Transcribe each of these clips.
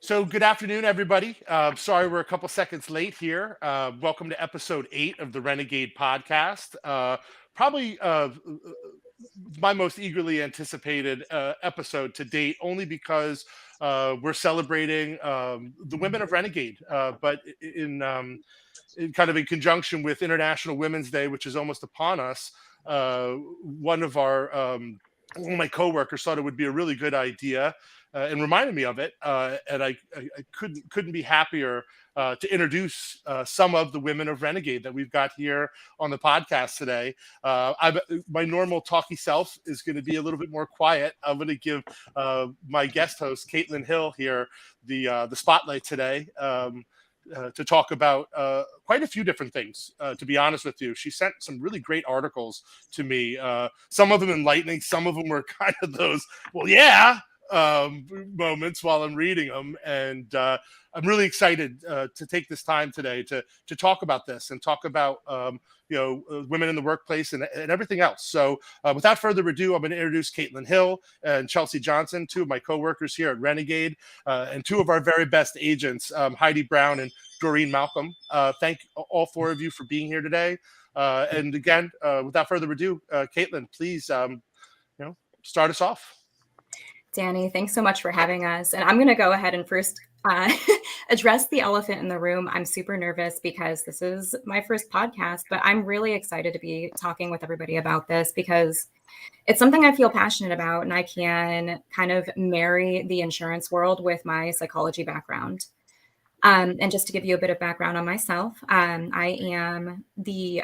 So, good afternoon, everybody. Sorry we're a couple seconds late here. Welcome to episode 8 of the Renegade podcast. Probably my most eagerly anticipated episode to date, only because we're celebrating the Women of Renegade, but in kind of in conjunction with International Women's Day, which is almost upon us. One of one of my coworkers thought it would be a really good idea and reminded me of it, and I couldn't be happier to introduce some of the women of Renegade that we've got here on the podcast today. My normal talky self is going to be a little bit more quiet. I'm going to give my guest host, Caitlin Hill, here the spotlight today. To talk about quite a few different things, to be honest with you. She sent some really great articles to me. Some of them enlightening, some of them were kind of those, well, yeah, moments while I'm reading them. And I'm really excited to take this time today to talk about this and talk about women in the workplace and everything else. So without further ado, I'm going to introduce Caitlin Hill and Chelsea Johnson, two of my coworkers here at Renegade, and two of our very best agents, Heidi Brown and Doreen Malcolm. Thank all four of you for being here today. And again, without further ado, Caitlin, please, start us off. Danny, thanks so much for having us. And I'm going to go ahead and first address the elephant in the room. I'm super nervous because this is my first podcast, but I'm really excited to be talking with everybody about this because it's something I feel passionate about, and I can kind of marry the insurance world with my psychology background. And just to give you a bit of background on myself, I am the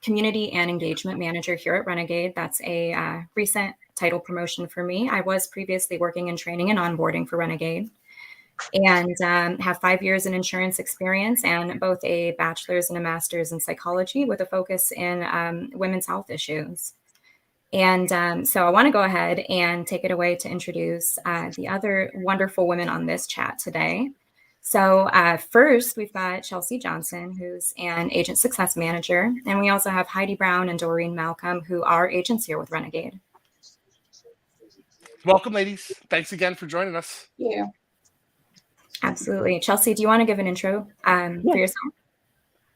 community and engagement manager here at Renegade. That's a recent title promotion for me. I was previously working in training and onboarding for Renegade, and have 5 years in insurance experience and both a bachelor's and a master's in psychology with a focus in women's health issues. And so I want to go ahead and take it away to introduce the other wonderful women on this chat today. So first, we've got Chelsea Johnson, who's an agent success manager. And we also have Heidi Brown and Doreen Malcolm, who are agents here with Renegade. Welcome, ladies. Thanks again for joining us. Yeah. Absolutely. Chelsea, do you want to give an intro for yourself?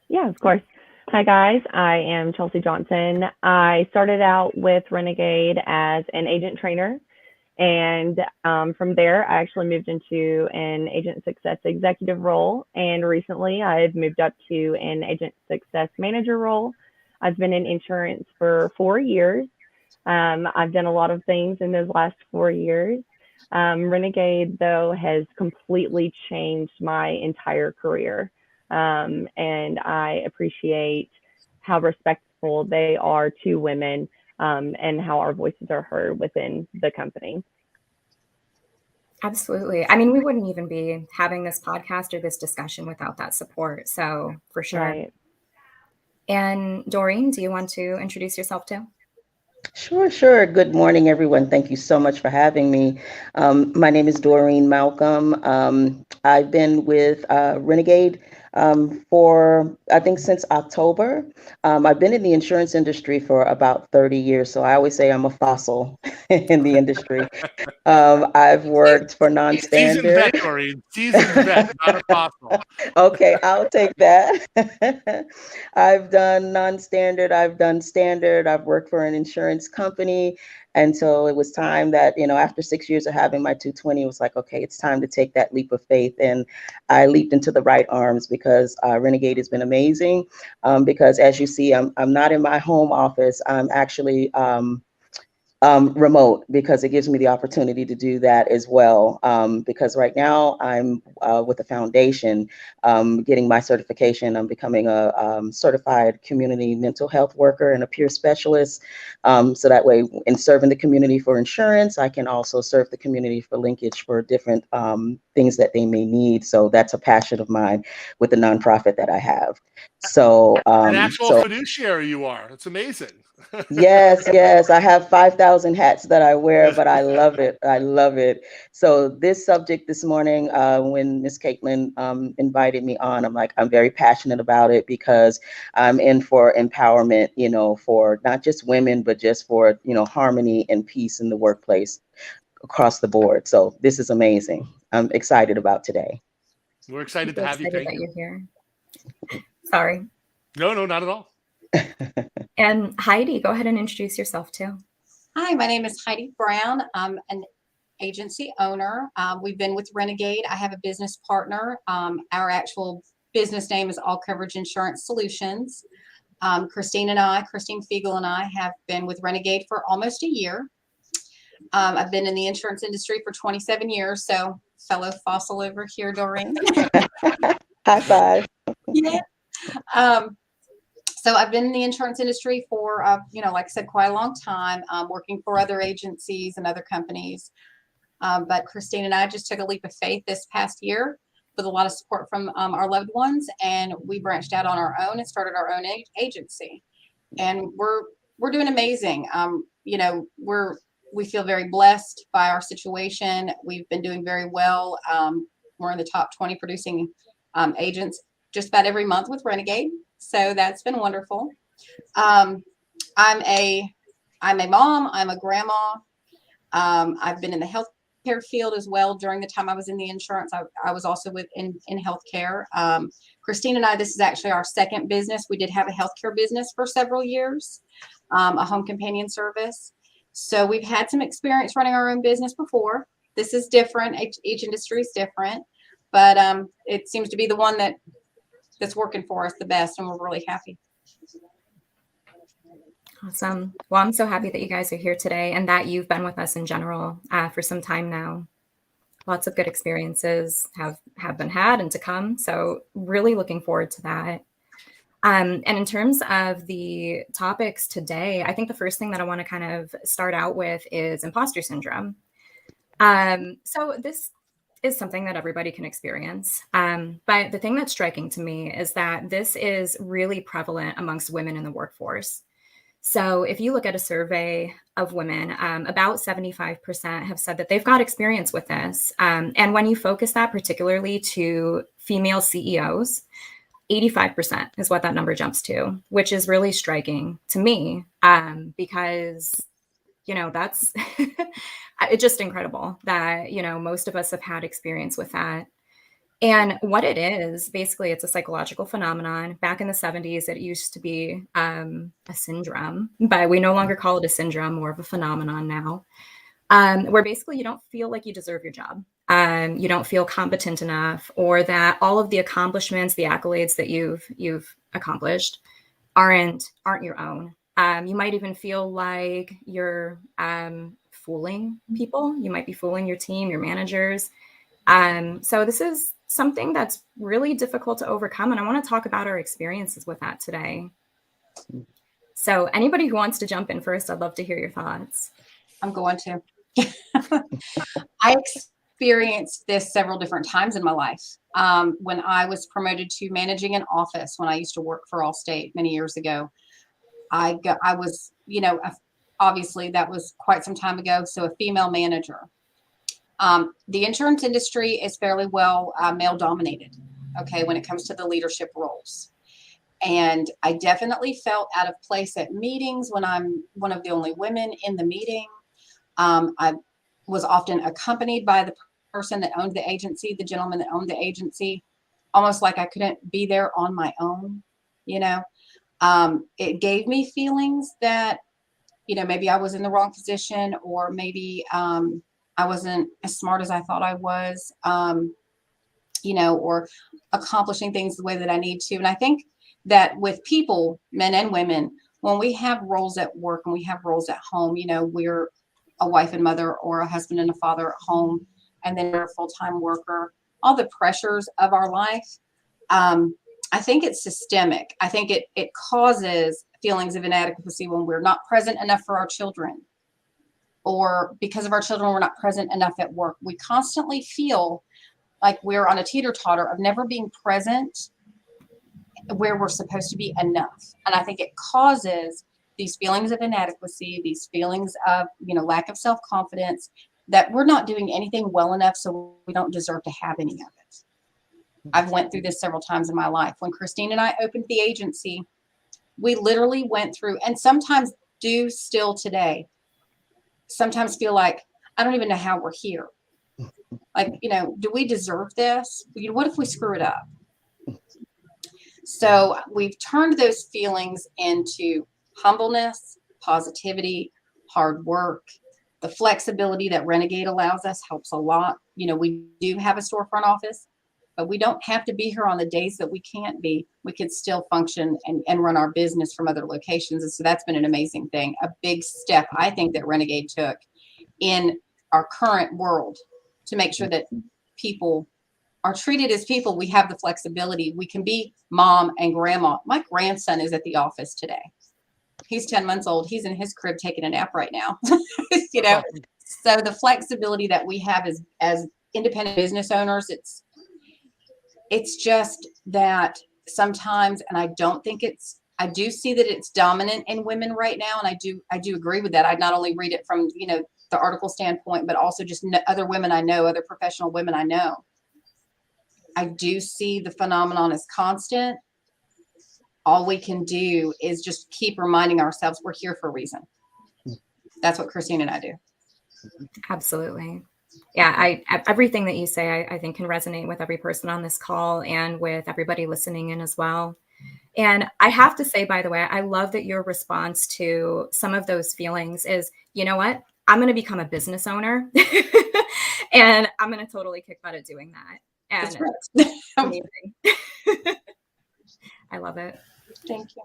Yeah, of course. Hi, guys. I am Chelsea Johnson. I started out with Renegade as an agent trainer. And from there, I actually moved into an agent success executive role. And recently, I've moved up to an agent success manager role. I've been in insurance for 4 years. I've done a lot of things in those last 4 years. Renegade, though, has completely changed my entire career. And I appreciate how respectful they are to women and how our voices are heard within the company. Absolutely. I mean, we wouldn't even be having this podcast or this discussion without that support. So for sure. Right. And Doreen, do you want to introduce yourself too? Sure. Good morning, everyone. Thank you so much for having me. My name is Doreen Malcolm. I've been with Renegade for, I think, since October. I've been in the insurance industry for about 30 years, so I always say I'm a fossil in the industry. I've worked for non-standard. Seasoned vet, Doreen. Seasoned vet, not a fossil. Okay, I'll take that. I've done non-standard, I've done standard, I've worked for an insurance company. And so it was time that, after 6 years of having my 220, it was like, okay, it's time to take that leap of faith. And I leaped into the right arms because Renegade has been amazing. Because as you see, I'm not in my home office. I'm actually remote because it gives me the opportunity to do that as well. Because right now I'm with a foundation getting my certification. I'm becoming a certified community mental health worker and a peer specialist. So that way, in serving the community for insurance, I can also serve the community for linkage for different things that they may need. So that's a passion of mine with the nonprofit that I have. So an actual fiduciary you are. It's amazing. Yes. I have 5,000 hats that I wear, but I love it. I love it. So this subject this morning, when Ms. Caitlin invited me on, I'm very passionate about it because I'm in for empowerment, for not just women, but just for, harmony and peace in the workplace across the board. So this is amazing. I'm excited about today. We're excited to So have you. excited Thank that you. you're here. Sorry. No, not at all. And Heidi, go ahead and introduce yourself too. Hi, my name is Heidi Brown. I'm an agency owner. We've been with Renegade. I have a business partner. Our actual business name is All Coverage Insurance Solutions. Christine Fiegel and I have been with Renegade for almost a year. I've been in the insurance industry for 27 years. So fellow fossil over here, Doreen. High five. Yeah. So I've been in the insurance industry for, like I said, quite a long time, working for other agencies and other companies. But Christine and I just took a leap of faith this past year with a lot of support from our loved ones, and we branched out on our own and started our own agency. And we're doing amazing. We feel very blessed by our situation. We've been doing very well. We're in the top 20 producing agents just about every month with Renegade. So that's been wonderful. I'm a mom. I'm a grandma. I've been in the healthcare field as well. During the time I was in the insurance, I was also in healthcare. Christine and I, this is actually our second business. We did have a healthcare business for several years, a home companion service. So we've had some experience running our own business before. This is different. Each industry is different, but it seems to be the one that's working for us the best, and we're really happy. Awesome. Well, I'm so happy that you guys are here today and that you've been with us in general for some time now. Lots of good experiences have been had and to come. So really looking forward to that. And in terms of the topics today, I think the first thing that I want to kind of start out with is imposter syndrome. So this is something that everybody can experience. But the thing that's striking to me is that this is really prevalent amongst women in the workforce. So if you look at a survey of women, about 75% have said that they've got experience with this. And when you focus that particularly to female CEOs, 85% is what that number jumps to, which is really striking to me because, that's it's just incredible that, most of us have had experience with that. And what it is, basically, it's a psychological phenomenon. Back in the 70s, it used to be a syndrome, but we no longer call it a syndrome, more of a phenomenon now, where basically you don't feel like you deserve your job. You don't feel competent enough, or that all of the accomplishments, the accolades that you've accomplished aren't your own. You might even feel like you're fooling people. You might be fooling your team, your managers. So this is something that's really difficult to overcome. And I want to talk about our experiences with that today. So anybody who wants to jump in first, I'd love to hear your thoughts. I'm going to. I experienced this several different times in my life. When I was promoted to managing an office, when I used to work for Allstate many years ago, I was, obviously that was quite some time ago. So a female manager. The insurance industry is fairly well male dominated, okay, when it comes to the leadership roles. And I definitely felt out of place at meetings when I'm one of the only women in the meeting. I was often accompanied by the person that owned the agency, the gentleman that owned the agency, almost like I couldn't be there on my own, It gave me feelings that, maybe I was in the wrong position, or maybe I wasn't as smart as I thought I was, or accomplishing things the way that I need to. And I think that with people, men and women, when we have roles at work and we have roles at home, we're a wife and mother, or a husband and a father at home, and then we're a full-time worker, all the pressures of our life. I think it's systemic. I think it causes feelings of inadequacy when we're not present enough for our children, or because of our children, we're not present enough at work. We constantly feel like we're on a teeter-totter of never being present where we're supposed to be enough. And I think it causes these feelings of inadequacy, these feelings of, lack of self-confidence, that we're not doing anything well enough, so we don't deserve to have any of it. I've went through this several times in my life. When Christine and I opened the agency, we literally went through, and sometimes do still today, sometimes feel like, I don't even know how we're here. Like, do we deserve this? What if we screw it up? So we've turned those feelings into humbleness, positivity, hard work. The flexibility that Renegade allows us helps a lot. We do have a storefront office, but we don't have to be here on the days that we can't be. We can still function and run our business from other locations. And so that's been an amazing thing, a big step I think that Renegade took in our current world to make sure that people are treated as people. We have the flexibility. We can be mom and grandma. My grandson is at the office today. He's 10 months old. He's in his crib taking a nap right now. So the flexibility that we have as independent business owners, it's just that sometimes, and I do see that it's dominant in women right now. And I do agree with that. I not only read it from, the article standpoint, but also just other women I know, other professional women I know. I do see the phenomenon as constant. All we can do is just keep reminding ourselves we're here for a reason. That's what Christine and I do. Absolutely. Yeah, everything that you say, I think can resonate with every person on this call and with everybody listening in as well. And I have to say, by the way, I love that your response to some of those feelings is, you know what? I'm going to become a business owner and I'm going to totally kick butt at doing that. And That's amazing. I love it. Thank you.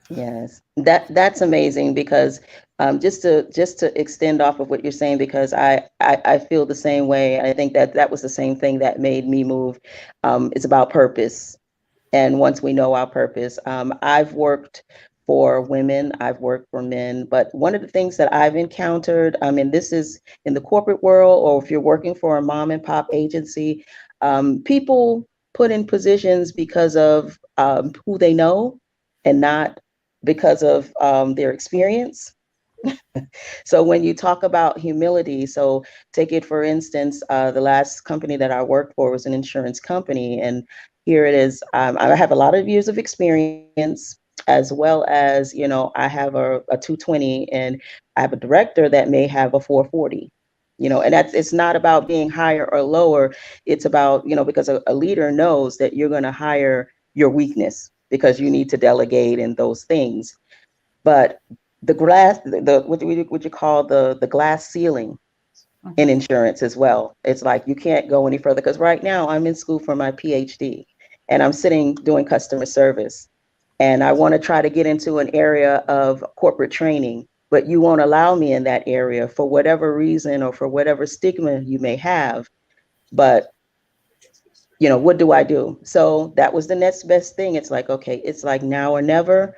Yes, that's amazing because just to extend off of what you're saying, because I feel the same way. I think that was the same thing that made me move. It's about purpose. And once we know our purpose, I've worked for women, I've worked for men, but one of the things that I've encountered, and this is in the corporate world, or if you're working for a mom and pop agency, people put in positions because of who they know and not because of their experience. So when you talk about humility, so take it for instance, the last company that I worked for was an insurance company, and here it is. I have a lot of years of experience, as well as, I have a 220, and I have a director that may have a 440. And it's not about being higher or lower. It's about, because a leader knows that you're going to hire your weakness because you need to delegate and those things. But the glass, what you call the glass ceiling in insurance as well. It's like you can't go any further, because right now I'm in school for my PhD and I'm sitting doing customer service, and I want to try to get into an area of corporate training, but you won't allow me in that area for whatever reason or for whatever stigma you may have. But what do I do? So that was the next best thing. It's like, okay, it's like now or never.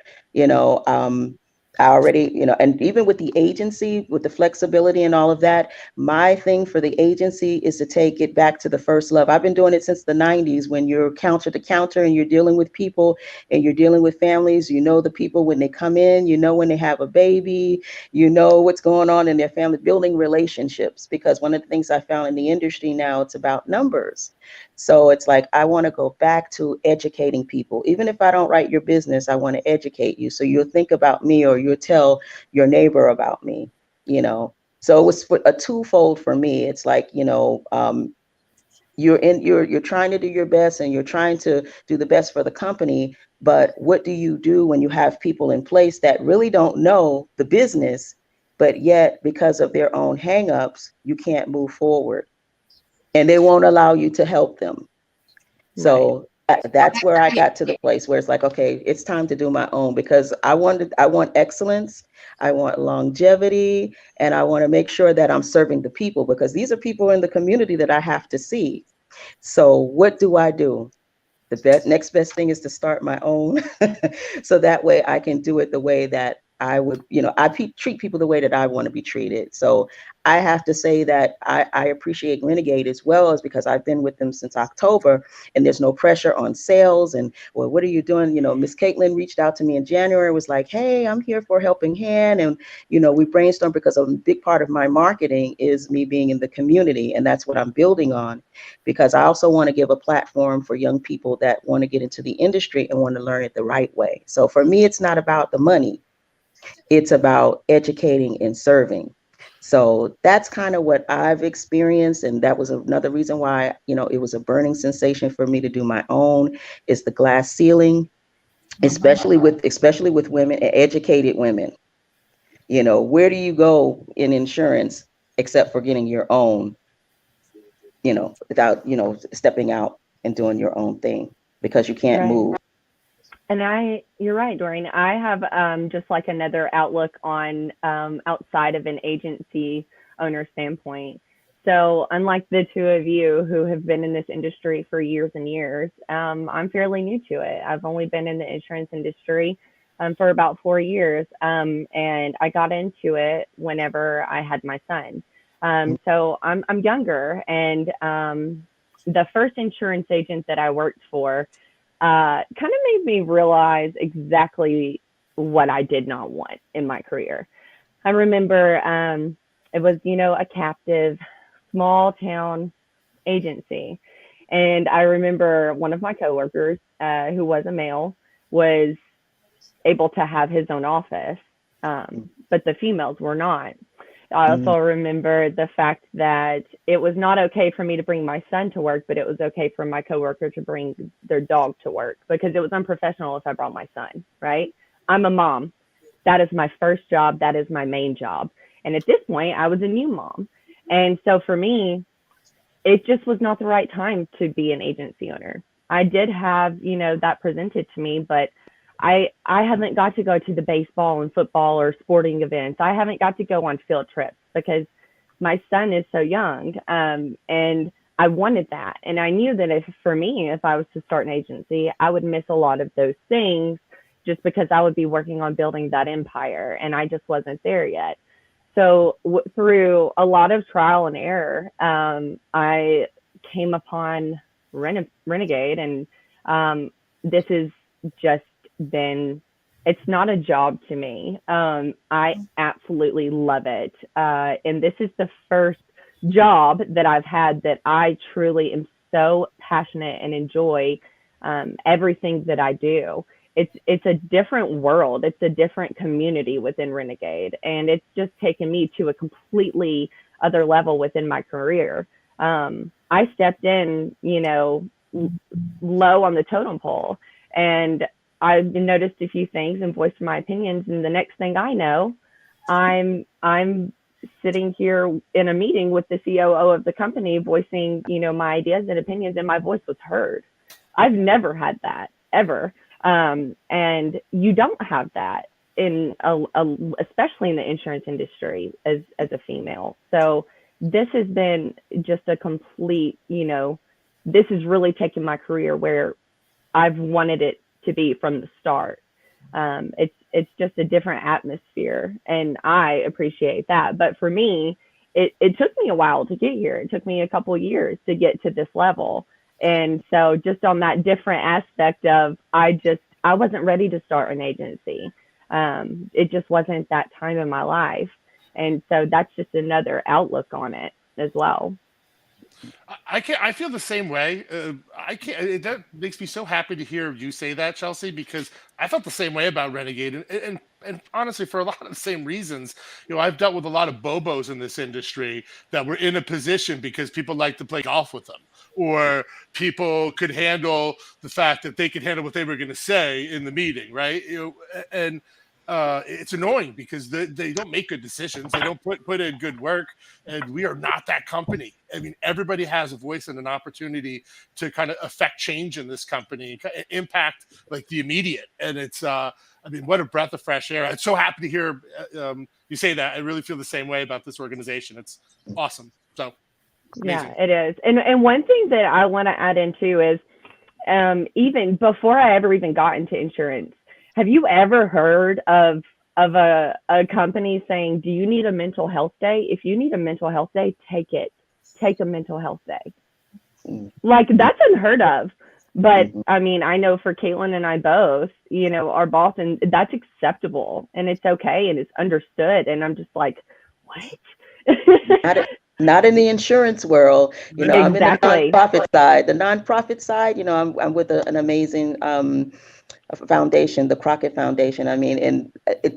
I already, and even with the agency, with the flexibility and all of that, my thing for the agency is to take it back to the first love. I've been doing it since the 90s, when you're counter to counter and you're dealing with people and you're dealing with families. The people when they come in, when they have a baby, what's going on in their family, building relationships. Because one of the things I found in the industry now, it's about numbers. So it's like, I want to go back to educating people. Even if I don't write your business, I want to educate you. So you'll think about me, or you'll tell your neighbor about me, So it was a twofold for me. It's like, you're trying to do your best and you're trying to do the best for the company. But what do you do when you have people in place that really don't know the business, but yet because of their own hangups, you can't move forward? And they won't allow you to help them. So that's where I got to the place where it's like, okay, it's time to do my own, because I want excellence, I want longevity, and I want to make sure that I'm serving the people, because these are people in the community that I have to see. So what do I do? The next best thing is to start my own, so that way I can do it the way that I would, treat people the way that I want to be treated. So I have to say that I appreciate Renegade as well, as because I've been with them since October, and there's no pressure on sales. And, well, what are you doing? Miss Caitlin reached out to me in January, was like, hey, I'm here for a helping hand. And, we brainstormed, because a big part of my marketing is me being in the community. And that's what I'm building on, because I also want to give a platform for young people that want to get into the industry and want to learn it the right way. So for me, it's not about the money. It's about educating and serving. So that's kind of what I've experienced. And that was another reason why, it was a burning sensation for me to do my own, is the glass ceiling, especially with women, educated women. Where do you go in insurance except for getting your own, without, stepping out and doing your own thing because you can't Right. move. And you're right, Doreen. I have just like another outlook on outside of an agency owner standpoint. So unlike the two of you who have been in this industry for years and years, I'm fairly new to it. I've only been in the insurance industry for about 4 years, and I got into it whenever I had my son. So I'm younger, and the first insurance agent that I worked for kind of made me realize exactly what I did not want in my career. I remember it was, a captive small town agency. And I remember one of my coworkers, who was a male, was able to have his own office, but the females were not. I also remember the fact that it was not okay for me to bring my son to work, but it was okay for my coworker to bring their dog to work because it was unprofessional if I brought my son, right? I'm a mom. That is my first job. That is my main job. And at this point, I was a new mom. And so for me, it just was not the right time to be an agency owner. I did have, that presented to me, but I haven't got to go to the baseball and football or sporting events. I haven't got to go on field trips because my son is so young. And I wanted that. And I knew that if I was to start an agency, I would miss a lot of those things just because I would be working on building that empire. And I just wasn't there yet. So through a lot of trial and error, I came upon Renegade, and this is just it's not a job to me. I absolutely love it. And this is the first job that I've had that I truly am so passionate and enjoy everything that I do. It's a different world. It's a different community within Renegade. And it's just taken me to a completely other level within my career. I stepped in, low on the totem pole, and I've noticed a few things and voiced my opinions. And the next thing I know, I'm sitting here in a meeting with the COO of the company, voicing, my ideas and opinions, and my voice was heard. I've never had that ever. And you don't have that especially in the insurance industry as a female. So this has been just a complete, this has really taken my career where I've wanted it to be from the start. It's just a different atmosphere, and I appreciate that. But for me, it took me a while to get here. It took me a couple of years to get to this level. And so just on that different aspect of, I wasn't ready to start an agency. It just wasn't that time in my life. And so that's just another outlook on it as well. I feel the same way. That makes me so happy to hear you say that, Chelsea, because I felt the same way about Renegade, and honestly, for a lot of the same reasons. I've dealt with a lot of bobos in this industry that were in a position because people like to play golf with them, or people could handle the fact that they could handle what they were going to say in the meeting, right? And it's annoying because they don't make good decisions. They don't put in good work, and we are not that company. I mean, everybody has a voice and an opportunity to kind of affect change in this company, impact like the immediate. And it's, what a breath of fresh air. I'm so happy to hear you say that. I really feel the same way about this organization. It's awesome. So amazing. Yeah, it is. And one thing that I want to add into is, even before I ever even got into insurance, have you ever heard of a company saying, do you need a mental health day? If you need a mental health day, take it. Take a mental health day. Like, that's unheard of. But I know for Caitlin and I both, our boss, and that's acceptable and it's okay and it's understood. And I'm just like, what? Not in the insurance world. Exactly. I'm in the nonprofit side. The nonprofit side, I'm with an amazing foundation, the Crockett Foundation. I mean, and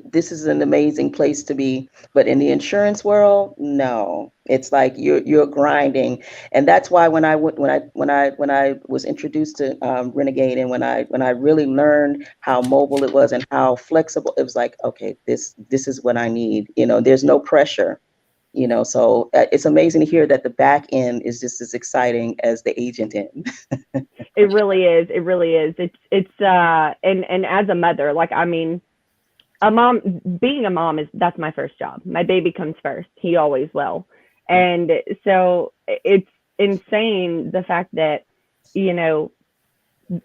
this is an amazing place to be, but in the insurance world, no, it's like you're grinding, and that's why when I was introduced to Renegade, and when I really learned how mobile it was and how flexible, it was like, okay, this is what I need. You know, there's no pressure. You know, so it's amazing to hear that the back end is just as exciting as the agent end. It really is. It really is. It's and as a mother, like, I mean, being a mom that's my first job. My baby comes first. He always will. And so it's insane the fact that, you know,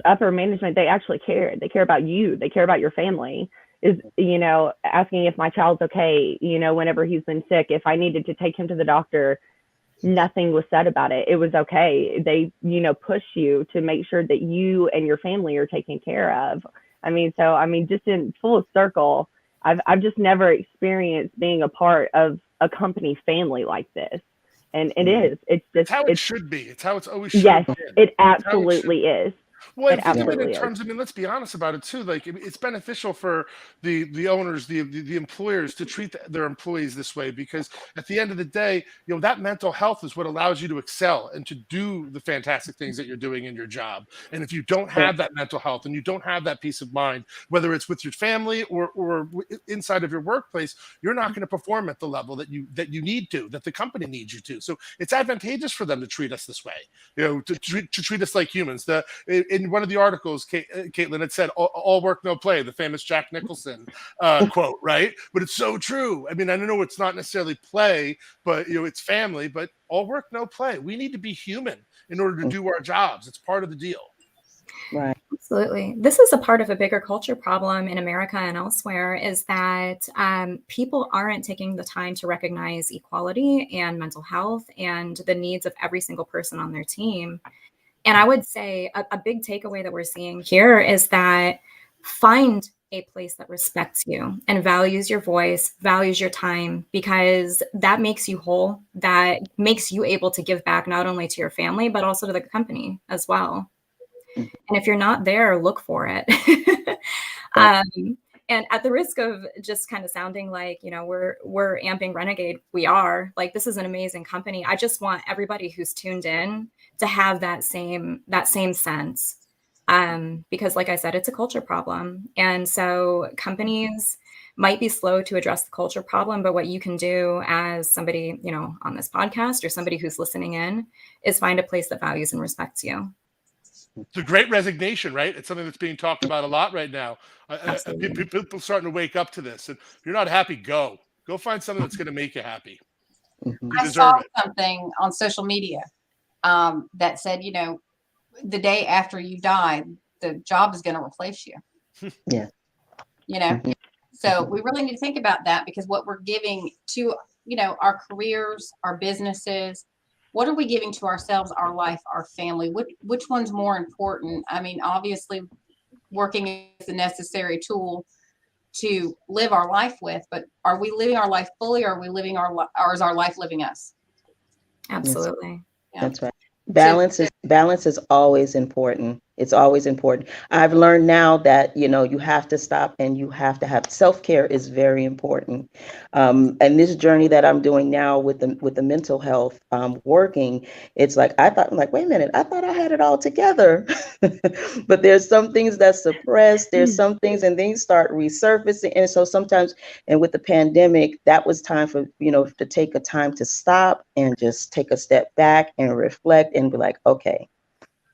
upper management, they actually care. They care about you. They care about your family. Is, you know, asking if my child's okay, you know, whenever he's been sick, if I needed to take him to the doctor, nothing was said about it. It was okay. They, you know, push you to make sure that you and your family are taken care of. I mean, so, I mean, just in full circle, I've just never experienced being a part of a company family like this. And it's just, it's how it should be. It's how it's always should yes, have been. it absolutely is. Well, It and think of it absolutely in is. terms, I mean, let's be honest about it too. Like, it's beneficial for the owners, the employers to treat their employees this way, because at the end of the day, you know, that mental health is what allows you to excel and to do the fantastic things that you're doing in your job. And if you don't have that mental health and you don't have that peace of mind, whether it's with your family or inside of your workplace, you're not going to perform at the level that you need to, that the company needs you to. So it's advantageous for them to treat us this way, you know, to treat us like humans. In one of the articles, Caitlin had said, all work, no play, the famous Jack Nicholson quote, right? But it's so true. I mean, I know it's not necessarily play, but, you know, it's family, but all work, no play. We need to be human in order to do our jobs. It's part of the deal. Right. Absolutely. This is a part of a bigger culture problem in America and elsewhere, is that people aren't taking the time to recognize equality and mental health and the needs of every single person on their team. And I would say a big takeaway that we're seeing here is that find a place that respects you and values your voice, values your time, because that makes you whole. That makes you able to give back not only to your family, but also to the company as well. And if you're not there, look for it. And at the risk of just kind of sounding like, you know, we're amping Renegade, we are. Like, this is an amazing company. I just want everybody who's tuned in to have that same sense. Because like I said, it's a culture problem. And so companies might be slow to address the culture problem, but what you can do as somebody, you know, on this podcast or somebody who's listening in is find a place that values and respects you. The Great Resignation, right? It's something that's being talked about a lot right now. People starting to wake up to this. And if you're not happy, go find something that's going to make you happy. Mm-hmm. You I deserve saw it. something on social media that said, you know, the day after you die, the job is going to replace you. Yeah. You know, Mm-hmm. so we really need to think about that, because what we're giving to, you know, our careers, our businesses, what are we giving to ourselves, our life, our family? Which one's more important? I mean, obviously, working is a necessary tool to live our life with, but are we living our life fully, or are we living or is our life living us? Absolutely. Yeah. That's right. Balance is always important. It's always important. I've learned now that, you know, you have to stop and you have to have self-care is very important. And this journey that I'm doing now with the mental health, working, it's like, I'm like, wait a minute, I thought I had it all together. But there's some things that suppress, there's some things, and things start resurfacing. And so sometimes, and with the pandemic, that was time for, you know, to take a time to stop and just take a step back and reflect and be like, okay,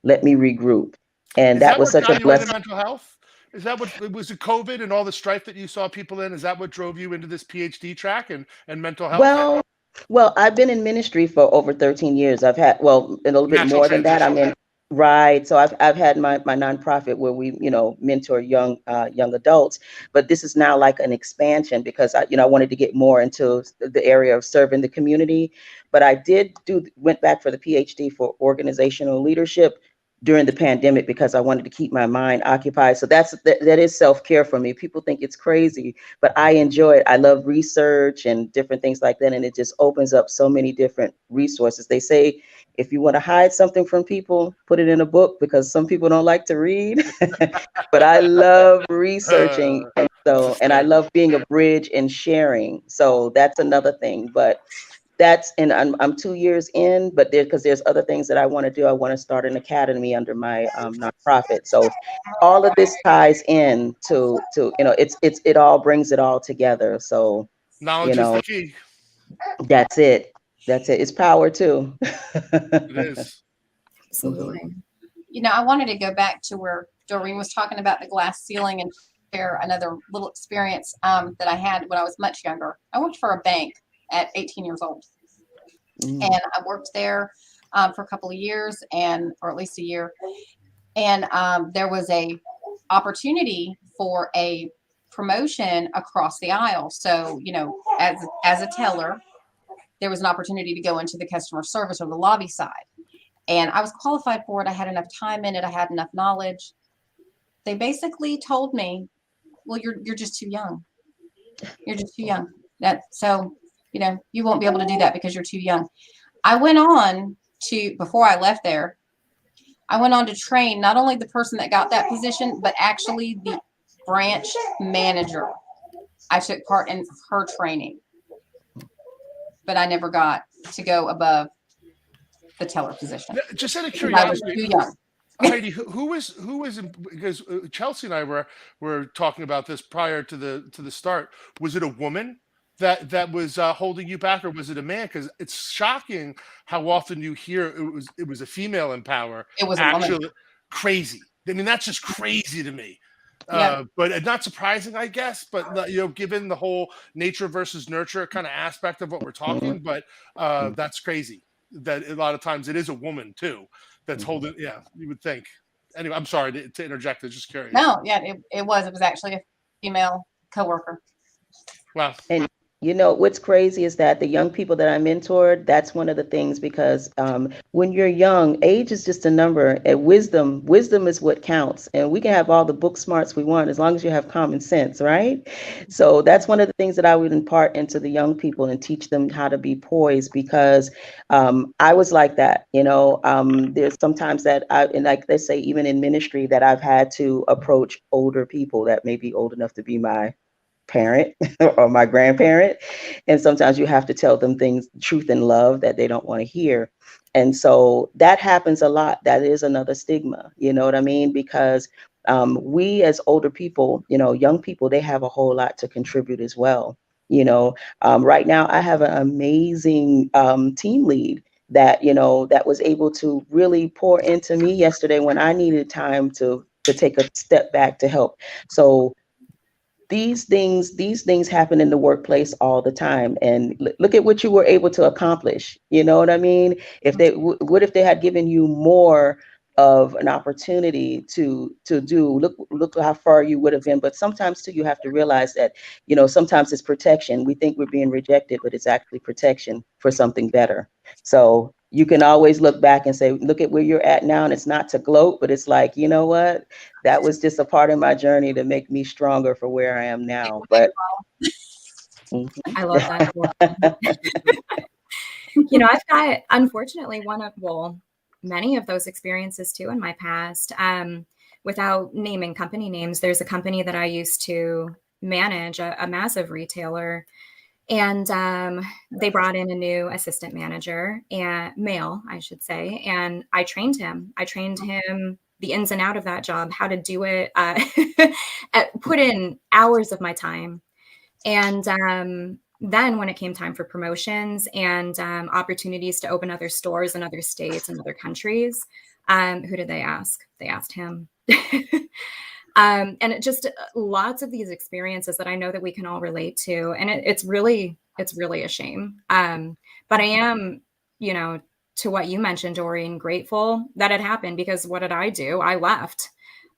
let me regroup. And that was such a got you into blessing. mental health? Is that what was it? COVID and all the strife that you saw people in? Is that what drove you into this PhD track and mental health? Well, I've been in ministry for over 13 years. I've had, well, a little bit Natural more than that. I transition. mean, right. So I've had my nonprofit where we, you know, mentor young adults, but this is now like an expansion because I wanted to get more into the area of serving the community. But I went back for the PhD for organizational leadership. during the pandemic because I wanted to keep my mind occupied. So that is self-care for me. People think it's crazy, but I enjoy it. I love research and different things like that. And it just opens up so many different resources. They say, if you want to hide something from people, put it in a book, because some people don't like to read. But I love researching. And I love being a bridge and sharing. So that's another thing. But and I'm 2 years in, but because there's other things that I want to do. I want to start an academy under my nonprofit. So all of this ties in to it all brings it all together. So Knowledge is the key. That's it. It's power too. It is. Absolutely. I wanted to go back to where Doreen was talking about the glass ceiling and share another little experience that I had when I was much younger. I worked for a bank at 18 years old. And I worked there for a couple of years or at least a year. And there was a opportunity for a promotion across the aisle. So, as a teller, there was an opportunity to go into the customer service or the lobby side. And I was qualified for it. I had enough time in it. I had enough knowledge. They basically told me, well, you're just too young. You're just too young. You won't be able to do that because you're too young. I went on before I left there, I went on to train not only the person that got that position, but actually the branch manager. I took part in her training, but I never got to go above the teller position. Just out of because I was curiosity, too young. Heidi, who was because Chelsea and I were talking about this prior to the start. Was it a woman that was holding you back, or was it a man? Because it's shocking how often you hear it was a female in power. It was a woman. Crazy. I mean, that's just crazy to me. Yeah. But not surprising, I guess. But given the whole nature versus nurture kind of aspect of what we're talking, but that's crazy. That a lot of times it is a woman too that's holding. Yeah, you would think. Anyway, I'm sorry to interject. I was just curious. No, yeah, it was actually a female coworker. Wow. And what's crazy is that the young people that I mentored, that's one of the things, because when you're young, age is just a number, and wisdom is what counts. And we can have all the book smarts we want as long as you have common sense, right? So that's one of the things that I would impart into the young people and teach them how to be poised, because I was like that. There's sometimes that and like they say, even in ministry, that I've had to approach older people that may be old enough to be my parent or my grandparent, and sometimes you have to tell them things, truth and love, that they don't want to hear. And so that happens a lot. That is another stigma, you know what I mean? Because we as older people, young people, they have a whole lot to contribute as well. Right now I have an amazing team lead that that was able to really pour into me yesterday when I needed time to take a step back to help. So these things happen in the workplace all the time, and look at what you were able to accomplish. You know what I mean? If they what if they had given you more of an opportunity to do, look how far you would have been. But sometimes too, you have to realize that sometimes it's protection. We think we're being rejected, but it's actually protection for something better. So you can always look back and say, look at where you're at now. And it's not to gloat, but it's like, you know what? That was just a part of my journey to make me stronger for where I am now. But I love that. I've got, unfortunately, many of those experiences too in my past. Without naming company names, there's a company that I used to manage, a massive retailer. And they brought in a new assistant manager, and male, I should say. And I trained him. The ins and out of that job, how to do it, put in hours of my time. And then when it came time for promotions and opportunities to open other stores in other states and other countries, who did they ask? They asked him. And it just lots of these experiences that I know that we can all relate to. And it's really a shame. But I am, to what you mentioned, Doreen, grateful that it happened, because what did I do? I left.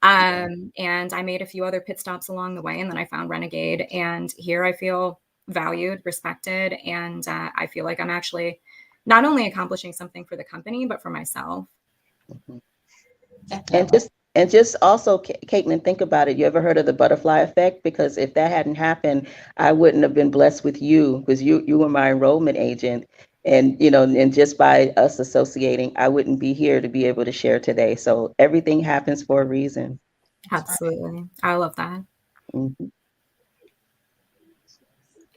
And I made a few other pit stops along the way, and then I found Renegade, and here I feel valued, respected, and I feel like I'm actually not only accomplishing something for the company, but for myself. Definitely. And just also, Caitlin, think about it. You ever heard of the butterfly effect? Because if that hadn't happened, I wouldn't have been blessed with you, because you were my enrollment agent. And, and just by us associating, I wouldn't be here to be able to share today. So everything happens for a reason. Absolutely. I love that. Mhm.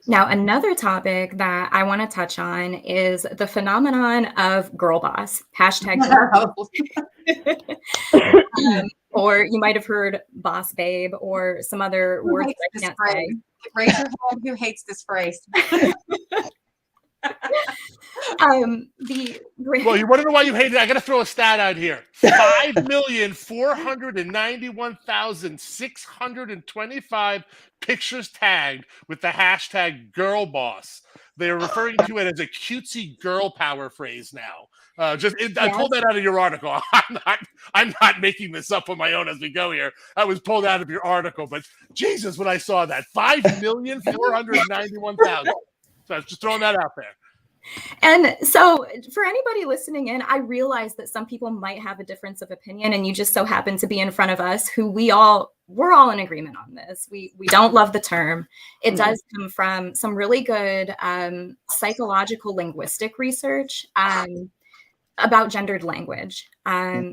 Now, another topic that I want to touch on is the phenomenon of girl boss. Hashtag girl or you might have heard boss babe or some other Who words hates I this can't phrase? say. Raise your hand. Who hates this phrase? Well, you want to know why you hate it? I got to throw a stat out here: 5,491,625 pictures tagged with the hashtag "girl boss." They are referring to it as a cutesy girl power phrase now. I pulled that out of your article. I'm not making this up on my own as we go here. I was pulled out of your article, but Jesus, when I saw that, 5,491,000. So I was just throwing that out there. And so for anybody listening in, I realize that some people might have a difference of opinion, and you just so happen to be in front of us who we're all in agreement on this. We don't love the term. It does come from some really good psychological linguistic research about gendered language.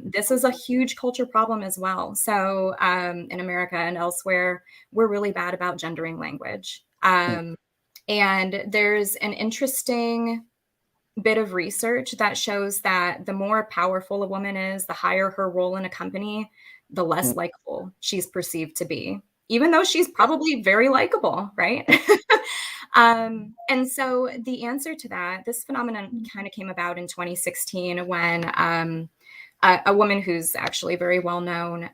This is a huge culture problem as well. So in America and elsewhere, we're really bad about gendering language. And there's an interesting bit of research that shows that the more powerful a woman is, the higher her role in a company, the less likable she's perceived to be, even though she's probably very likable, right? And so the answer to that, this phenomenon kind of came about in 2016 when a woman who's actually very well known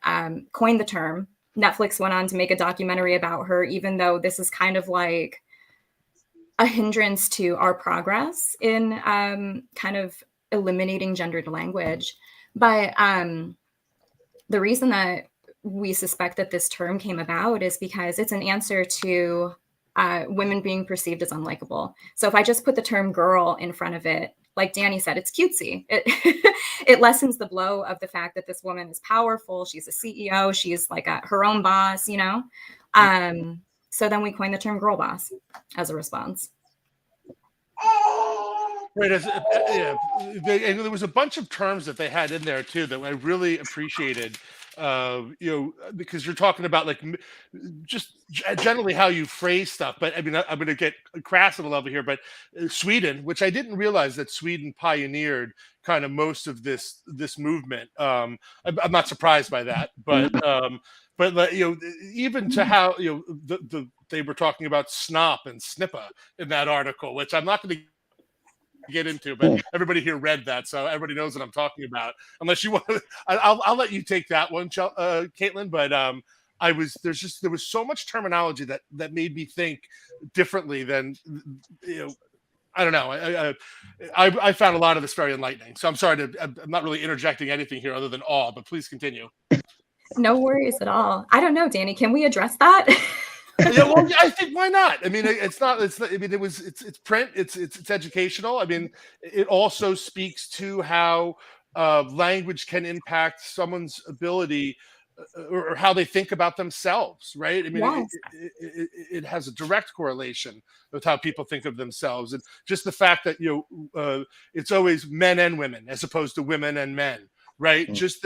coined the term. Netflix went on to make a documentary about her, even though this is kind of like a hindrance to our progress in kind of eliminating gendered language. But the reason that we suspect that this term came about is because it's an answer to women being perceived as unlikable. So if I just put the term girl in front of it, like Danny said, it's cutesy. It lessens the blow of the fact that this woman is powerful. She's a CEO. She's like her own boss, So then we coined the term girl boss as a response. Right. And there was a bunch of terms that they had in there too that I really appreciated. Because you're talking about like just generally how you phrase stuff. But I mean, I'm going to get crass at a level here. But Sweden, which I didn't realize that Sweden pioneered kind of most of this movement. I'm not surprised by that, but even to how they were talking about snop and snippa in that article, which I'm not going to get into, but everybody here read that, so everybody knows what I'm talking about. Unless you want to, I'll let you take that one, Caitlin. But there was so much terminology that made me think differently than I don't know. I found a lot of this very enlightening. So I'm sorry I'm not really interjecting anything here other than awe, but please continue. No worries at all. I don't know, Danny. Can we address that? Yeah, well, I think why not? I mean, it's not. I mean, it's print. It's educational. I mean, it also speaks to how language can impact someone's ability or how they think about themselves, right? I mean, Yes. it has a direct correlation with how people think of themselves, and just the fact that it's always men and women as opposed to women and men. Right, just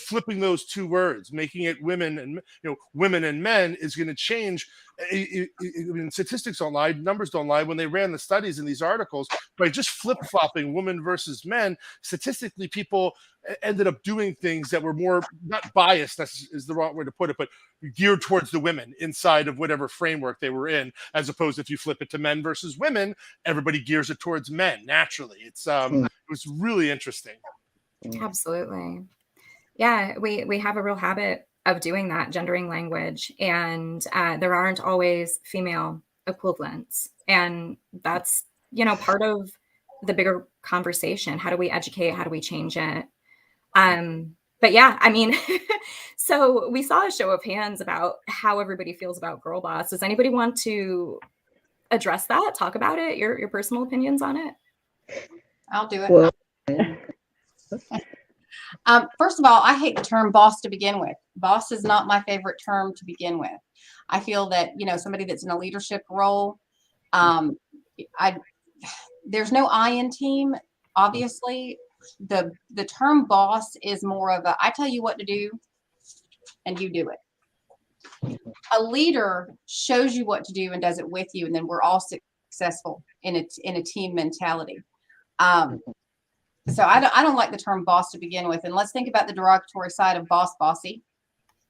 flipping those two words, making it women and women and men is going to change. I mean, statistics don't lie, numbers don't lie. When they ran the studies in these articles, by just flip flopping women versus men, statistically, people ended up doing things that were more not biased. Is the wrong way to put it, but geared towards the women inside of whatever framework they were in, as opposed to if you flip it to men versus women, everybody gears it towards men naturally. It was really interesting. Absolutely. Yeah, we have a real habit of doing that, gendering language, and there aren't always female equivalents. And that's, part of the bigger conversation. How do we educate? How do we change it? But yeah, I mean, so we saw a show of hands about how everybody feels about girl boss. Does anybody want to address that? Talk about it? Your personal opinions on it? I'll do it. Well, First of all, I hate the term boss to begin with. Boss is not my favorite term to begin with. I feel that, somebody that's in a leadership role, there's no I in team. Obviously, the term boss is more of I tell you what to do and you do it. A leader shows you what to do and does it with you, and then we're all successful in a team mentality. So I don't like the term boss to begin with. And let's think about the derogatory side of bossy.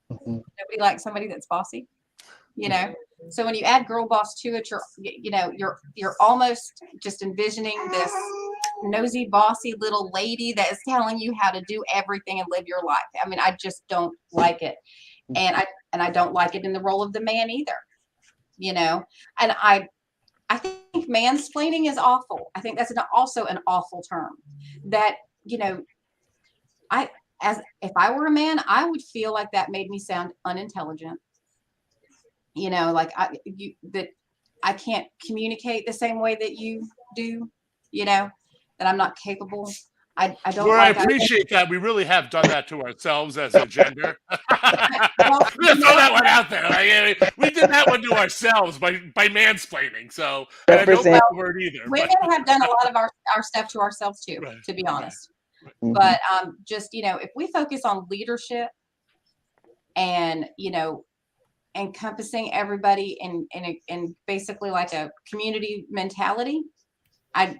Nobody likes somebody that's bossy, So when you add girl boss to it, you're almost just envisioning this nosy, bossy little lady that is telling you how to do everything and live your life. I mean, I just don't like it, and I don't like it in the role of the man either, And I think mansplaining is awful. I think that's also an awful term. That if I were a man, I would feel like that made me sound unintelligent. Like that I can't communicate the same way that you do. That I'm not capable. I don't. Well, like I appreciate that. We really have done that to ourselves as a gender. Let's throw that one out there. We did that one to ourselves by mansplaining. So and I don't like the word either. Women have done a lot of our stuff to ourselves too, right, to be honest. Right. But just if we focus on leadership and encompassing everybody in basically like a community mentality, I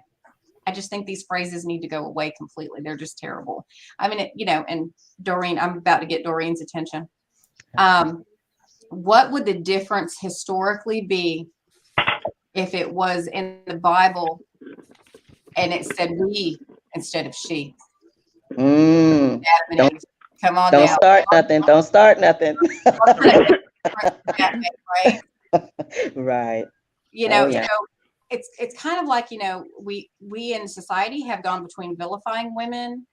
just think these phrases need to go away completely. They're just terrible. I mean, and Doreen, I'm about to get Doreen's attention. What would the difference historically be if it was in the Bible and it said we instead of she? Come on, don't now. Don't start nothing. Right. Right. It's kind of like, we in society have gone between vilifying women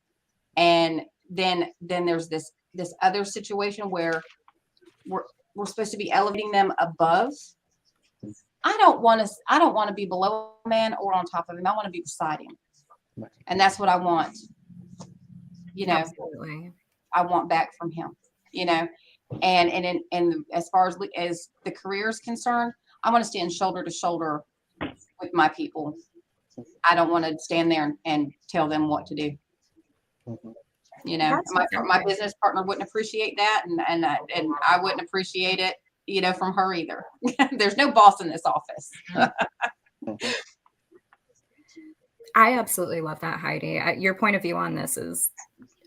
and then there's this other situation where we're supposed to be elevating them above. I don't want to be below a man or on top of him. I want to be beside him. And that's what I want. Absolutely. I want back from him, and as far as the career is concerned, I want to stand shoulder to shoulder with my people. I don't want to stand there and tell them what to do. My business partner wouldn't appreciate that, and I wouldn't appreciate it, from her either. There's no boss in this office. I absolutely love that, Heidi. Your point of view on this is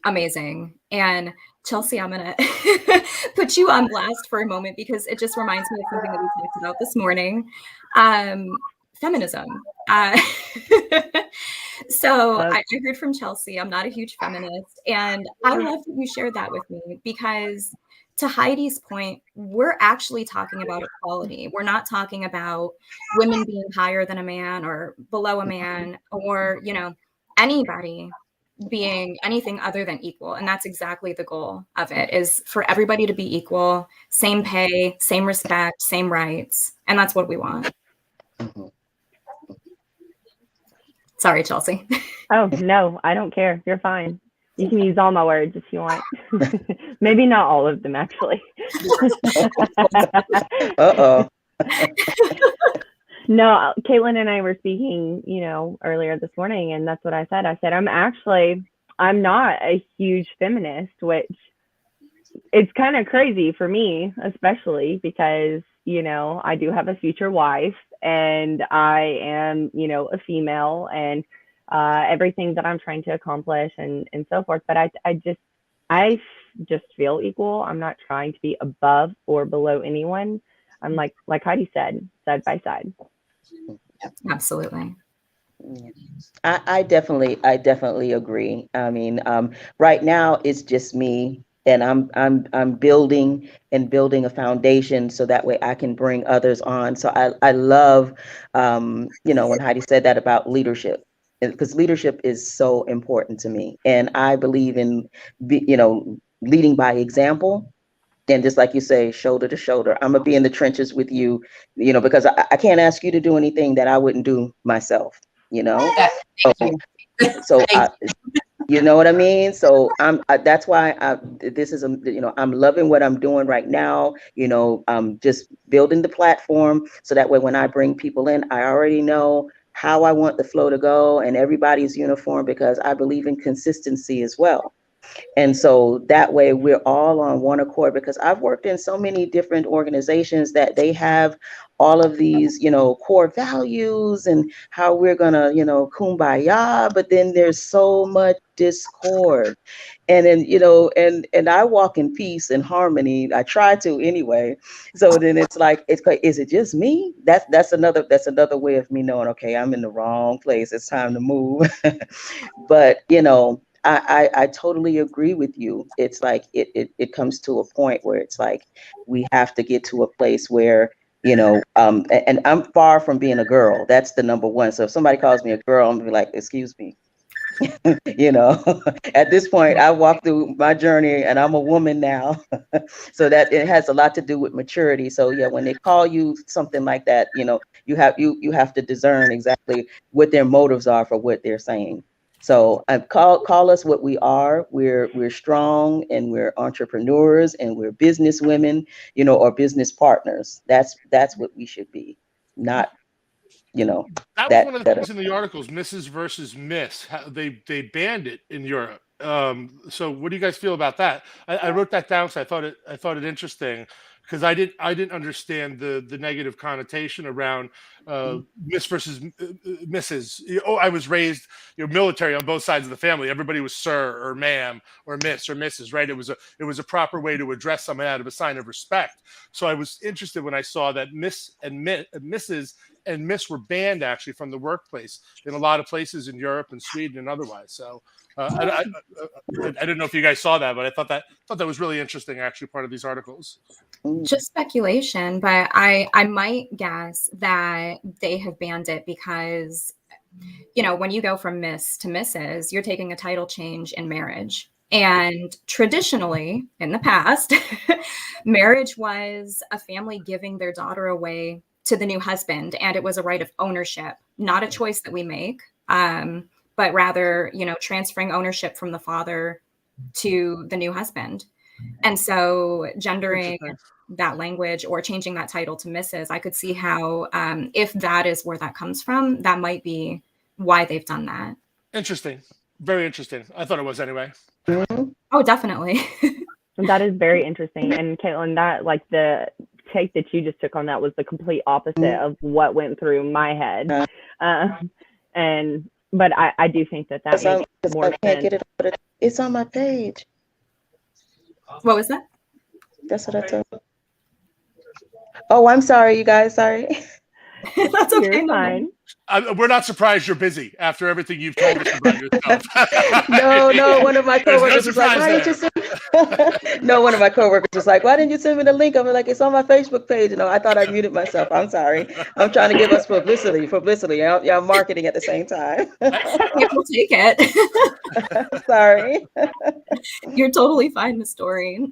amazing. And Chelsea, I'm going to put you on blast for a moment because it just reminds me of something that we talked about this morning. Feminism. So I heard from Chelsea, I'm not a huge feminist. And I love that you shared that with me because to Heidi's point, we're actually talking about equality. We're not talking about women being higher than a man or below a man or, anybody being anything other than equal. And that's exactly the goal of it, is for everybody to be equal, same pay, same respect, same rights. And that's what we want. Sorry, Chelsea. Oh, no, I don't care. You're fine. You can use all my words if you want. Maybe not all of them, actually. Uh-oh. No, Caitlin and I were speaking, earlier this morning, and that's what I said. I said, I'm not a huge feminist, which it's kind of crazy for me, especially because, I do have a future wife and I am, a female and everything that I'm trying to accomplish and so forth. But I just feel equal. I'm not trying to be above or below anyone. I'm like Heidi said, side by side. Absolutely. I definitely agree. I mean, right now it's just me, and I'm building a foundation so that way I can bring others on. So I love, when Heidi said that about leadership, because leadership is so important to me, and I believe in, leading by example. And just like you say, shoulder to shoulder, I'm gonna be in the trenches with you, because I can't ask you to do anything that I wouldn't do myself, So You know what I mean? So that's why this is I'm loving what I'm doing right now. I'm just building the platform so that way when I bring people in, I already know how I want the flow to go and everybody's uniform, because I believe in consistency as well. And so that way we're all on one accord, because I've worked in so many different organizations that they have all of these, core values and how we're gonna, kumbaya, but then there's so much discord. And then, and I walk in peace and harmony. I try to anyway. So then it's like, is it just me? That's another way of me knowing, okay, I'm in the wrong place. It's time to move. But I totally agree with you. It's like it comes to a point where it's like we have to get to a place where, and I'm far from being a girl. That's the number one. So if somebody calls me a girl, I'm gonna be like, excuse me. At this point, I walked through my journey and I'm a woman now. So that it has a lot to do with maturity. So yeah, when they call you something like that, you have to discern exactly what their motives are for what they're saying. So call us what we are. We're strong and we're entrepreneurs and we're business women, or business partners. That's what we should be, not, That was one of the things in the articles, Mrs. versus Miss. How they banned it in Europe. So what do you guys feel about that? I wrote that down because I thought it interesting, because I didn't understand the negative connotation around Miss versus Mrs. Oh, I was raised military on both sides of the family. Everybody was sir or ma'am or miss or Mrs. Right? It was a proper way to address someone out of a sign of respect. So I was interested when I saw that Miss and Mrs. and Miss were banned actually from the workplace in a lot of places in Europe and Sweden and otherwise. So I didn't know if you guys saw that, but I thought that was really interesting. Actually, part of these articles. Just speculation, but I might guess that they have banned it because, when you go from Miss to Mrs., you're taking a title change in marriage. And traditionally, in the past, marriage was a family giving their daughter away to the new husband, and it was a right of ownership, not a choice that we make, but rather, transferring ownership from the father to the new husband. And so gendering that language or changing that title to Mrs., I could see how, if that is where that comes from, that might be why they've done that. Interesting. Very interesting. I thought it was anyway. Oh, definitely. That is very interesting. And Caitlin, that like the take that you just took on that was the complete opposite of what went through my head. But I do think that makes more sense. Can't get it. It's on my page. What was that? That's what I told you. Oh, I'm sorry, you guys. Sorry. That's okay. You're fine. We're not surprised you're busy after everything you've told us about yourself. No, one of my coworkers was like, why didn't you send No, one of my coworkers was like, why didn't you send me the link? I'm like, it's on my Facebook page. I thought I muted myself. I'm sorry. I'm trying to give us publicity. Y'all marketing at the same time. We'll take it. Sorry. You're totally fine, Miss Doreen.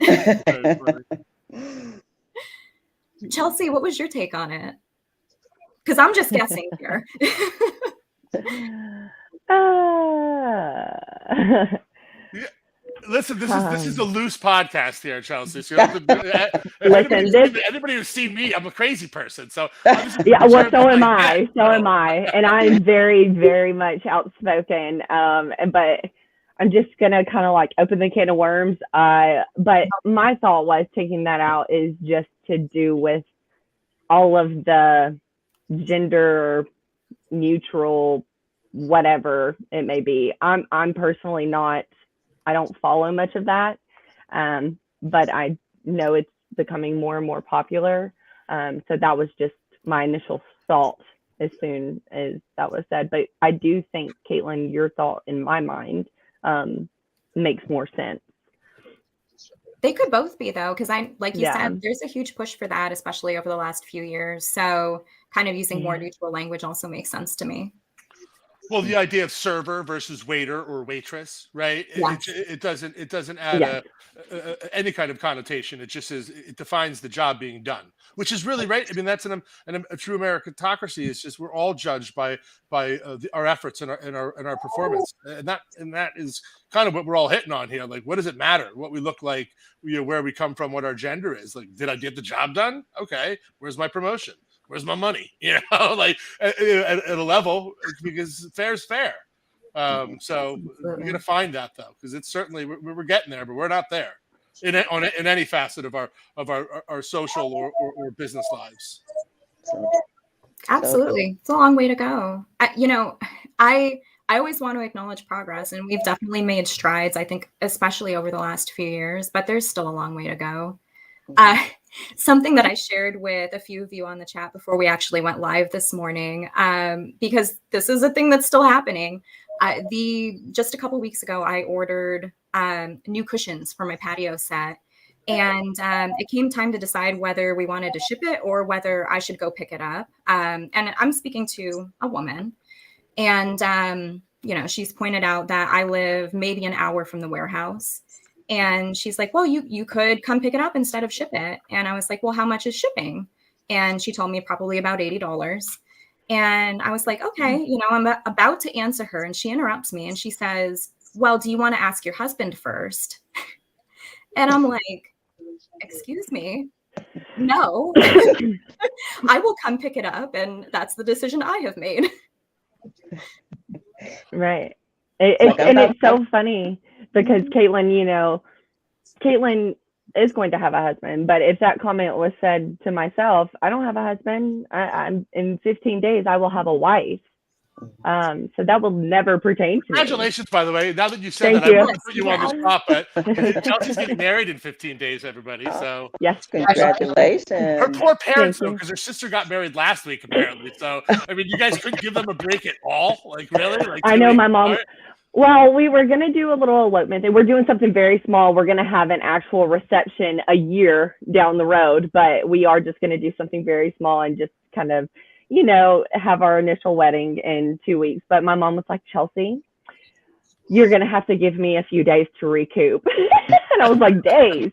Chelsea, what was your take on it? Because I'm just guessing here. Listen, this is a loose podcast here, Chelsea. So anybody who's seen me, I'm a crazy person. So yeah, well, so am I. So am I, and I'm very, very much outspoken. But I'm just gonna kind of like open the can of worms. But my thought was taking that out is just to do with all of the gender neutral, whatever it may be. I'm personally not. I don't follow much of that, but I know it's becoming more and more popular. So that was just my initial thought as soon as that was said. But I do think, Caitlin, your thought in my mind makes more sense. They could both be, though, because like you said, there's a huge push for that, especially over the last few years. So kind of using more neutral language also makes sense to me. Well, the idea of server versus waiter or waitress, right? Yes. It doesn't add Yeah. any kind of connotation. It just is, it defines the job being done, which is really right. I mean, that's a true meritocracy. It's just we're all judged by our efforts and our performance, and that is kind of what we're all hitting on here. Like, what does it matter what we look like, where we come from, what our gender is? Like, did I get the job done? Okay, where's my promotion? Where's my money? Like at a level, because fair is fair. So we're gonna find that though, because it's certainly we're getting there, but we're not there in any facet of our social or business lives. Absolutely, it's a long way to go. I always want to acknowledge progress, and we've definitely made strides. I think, especially over the last few years, but there's still a long way to go. Something that I shared with a few of you on the chat before we actually went live this morning, because this is a thing that's still happening. Just a couple weeks ago, I ordered new cushions for my patio set, and it came time to decide whether we wanted to ship it or whether I should go pick it up. And I'm speaking to a woman, and she's pointed out that I live maybe an hour from the warehouse. And she's like, well, you could come pick it up instead of ship it. And I was like, well, how much is shipping? And she told me probably about $80. And I was like, okay, I'm about to answer her. And she interrupts me and she says, well, do you want to ask your husband first? And I'm like, excuse me, no, I will come pick it up. And that's the decision I have made. Right. It's so funny because Caitlin is going to have a husband, but if that comment was said to myself, I don't have a husband. I'm in 15 days, I will have a wife. So that will never pertain to Congratulations, by the way. Now that you said Thank that, you. I want to put you on the spot, but Chelsea's getting married in 15 days, everybody. So yes, Congratulations. her poor parents, Thank though, because her sister got married last week, apparently. So, I mean, you guys couldn't give them a break at all? Like, really? Like, I know my mom. Well, we were going to do a little elopement. We're doing something very small. We're going to have an actual reception a year down the road, but we are just going to do something very small and just kind of, have our initial wedding in 2 weeks. But my mom was like, Chelsea, you're going to have to give me a few days to recoup. And I was like, days?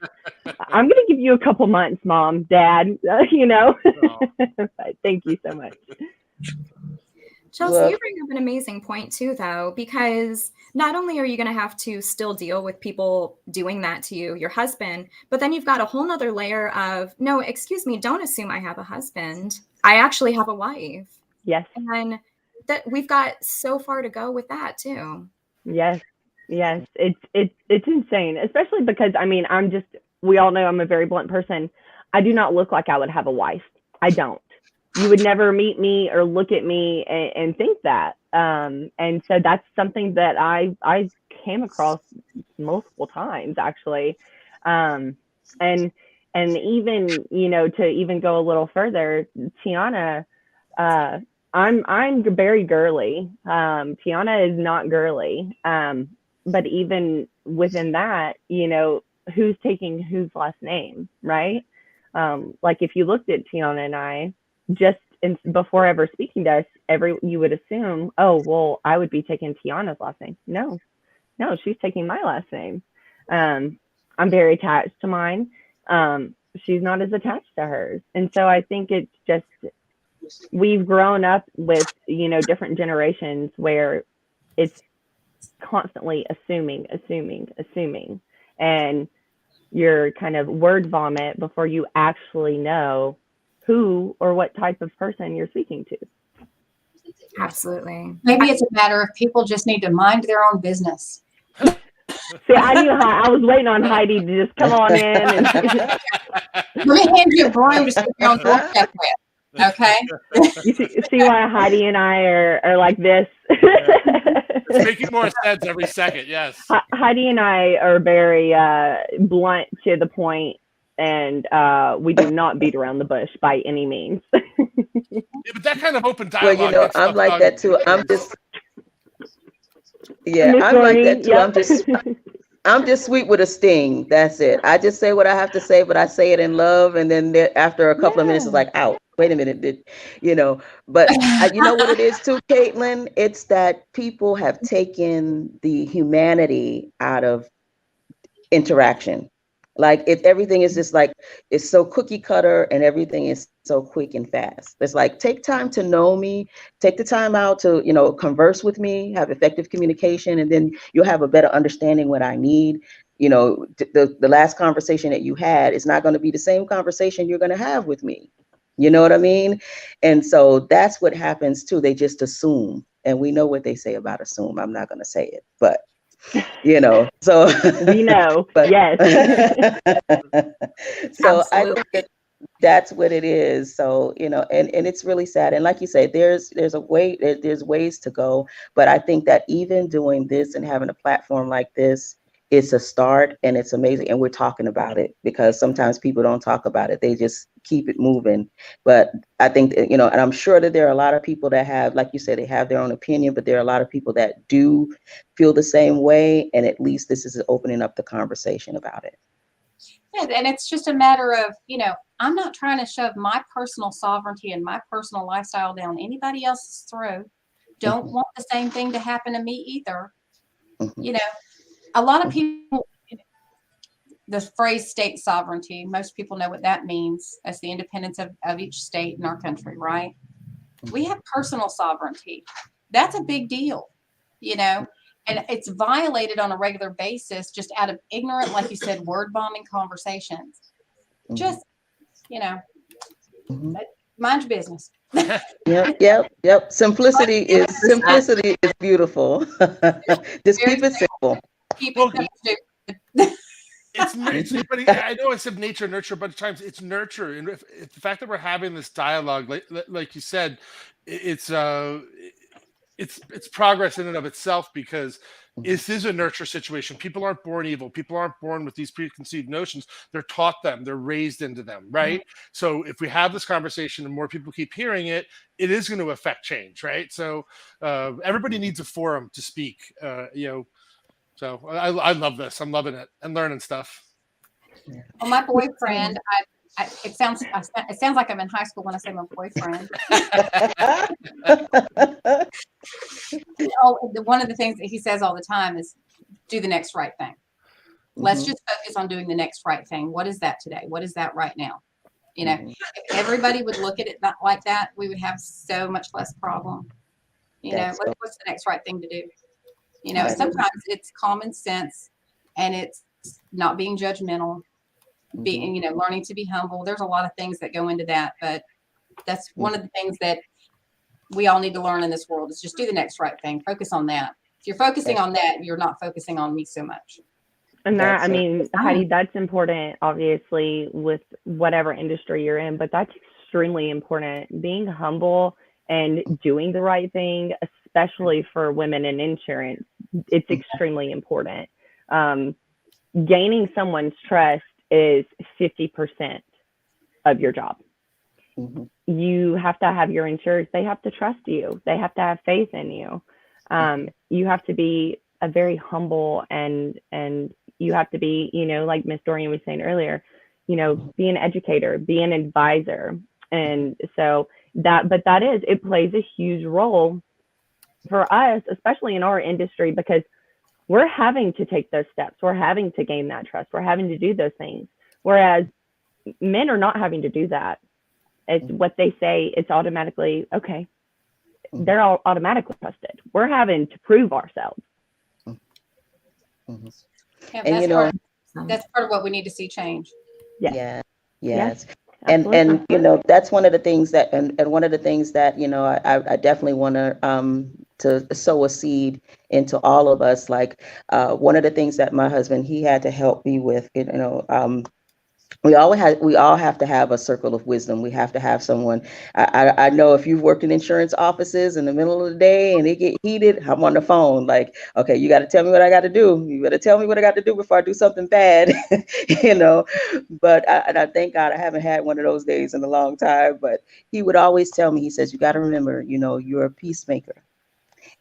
I'm going to give you a couple months, Mom, Dad, But thank you so much. Chelsea, you bring up an amazing point too, though, because not only are you going to have to still deal with people doing that to you, your husband, but then you've got a whole nother layer of, no, excuse me, don't assume I have a husband. I actually have a wife. Yes. And that we've got so far to go with that too. Yes. It's insane, especially because, we all know I'm a very blunt person. I do not look like I would have a wife. I don't. You would never meet me or look at me and think that. And so that's something that I came across multiple times, actually. And even, to even go a little further, Tiana, I'm very girly. Tiana is not girly. But even within that, who's taking whose last name, right? Like if you looked at Tiana and I, just before ever speaking to us, you would assume, oh, well, I would be taking Tiana's last name. No, she's taking my last name. I'm very attached to mine. She's not as attached to hers. And so I think it's just, we've grown up with, different generations where it's constantly assuming. And you're kind of word vomit before you actually know who or what type of person you're speaking to. Absolutely. Maybe it's a matter of people just need to mind their own business. See, I was waiting on Heidi to just come on in. And Let me hand you a broom to sit down doorstep with. Okay. You see why Heidi and I are like this. It's making more sense every second. Yes. Heidi and I are very blunt to the point, and we do not beat around the bush by any means. Yeah, but that kind of open dialogue. Well, I'm like that too. I'm like that too. Yep. I'm just sweet with a sting. That's it. I just say what I have to say, but I say it in love, and then after a couple of minutes, it's like out. wait a minute, but you know what it is too, Caitlin? It's that people have taken the humanity out of interaction. Like if everything is just like, it's so cookie cutter and everything is so quick and fast. It's like, take time to know me, take the time out to, converse with me, have effective communication, and then you'll have a better understanding what I need. The last conversation that you had is not going to be the same conversation you're going to have with me. You know what I mean? And so that's what happens too. They just assume, and we know what they say about assume. I'm not going to say it, but so We know. but Yes. so I Absolutely. think that's what it is. So and it's really sad, and like you say, there's ways to go, but I think that even doing this and having a platform like this, it's a start, and it's amazing, and we're talking about it, because sometimes people don't talk about it, they just keep it moving. But I think that, and I'm sure that there are a lot of people that have, like you said, they have their own opinion, but there are a lot of people that do feel the same way, and at least this is opening up the conversation about it. Yeah, and it's just a matter of, I'm not trying to shove my personal sovereignty and my personal lifestyle down anybody else's throat. Don't Mhm. want the same thing to happen to me either. Mhm. A lot of people, the phrase state sovereignty, most people know what that means as the independence of each state in our country, right? We have personal sovereignty. That's a big deal, and it's violated on a regular basis just out of ignorant, like you said, word bombing conversations. Just, Mhm. mind your business. Yep. Simplicity is 100%. beautiful. Just Very keep it simple. Keep Well, it stupid. But I know I said nature, nurture a bunch of times. It's nurture, and if the fact that we're having this dialogue, like you said, it's progress in and of itself, because this is a nurture situation. People aren't born evil. People aren't born with these preconceived notions. They're taught them. They're raised into them, right? So if we have this conversation and more people keep hearing it, it is going to affect change, right? So everybody needs a forum to speak. So I love this. I'm loving it and learning stuff. Well, my boyfriend, it sounds like I'm in high school when I say my boyfriend. One of the things that he says all the time is, do the next right thing. Let's just focus on doing the next right thing. What is that today? What is that right now? If everybody would look at it like that, we would have so much less problem. What's the next right thing to do? Sometimes it's common sense, and it's not being judgmental, being, learning to be humble. There's a lot of things that go into that, but that's one of the things that we all need to learn in this world, is just do the next right thing. Focus on that. If you're focusing on that, you're not focusing on me so much. And that, I mean, Heidi, that's important, obviously, with whatever industry you're in, but that's extremely important. Being humble and doing the right thing, especially for women in insurance, it's extremely important. Gaining someone's trust is 50% of your job. You have to have your insurers, they have to trust you. They have to have faith in you. You have to be a very humble, and you have to be, like Miss Dorian was saying earlier, be an educator, be an advisor. And so it plays a huge role for us, especially in our industry, because we're having to take those steps. We're having to gain that trust. We're having to do those things. Whereas men are not having to do that. It's what they say. It's automatically, okay. They're all automatically trusted. We're having to prove ourselves. Yeah, And that's part of what we need to see change. Yes. Absolutely. And that's one of the things that, and one of the things that, I definitely want to sow a seed into all of us. Like one of the things that my husband, he had to help me with, we all have to have a circle of wisdom. We have to have someone. I know if you've worked in insurance offices in the middle of the day and it get heated, I'm on the phone like, okay, you got to tell me what I got to do. You better tell me what I got to do before I do something bad, But I thank God I haven't had one of those days in a long time. But he would always tell me, he says, you got to remember, you're a peacemaker.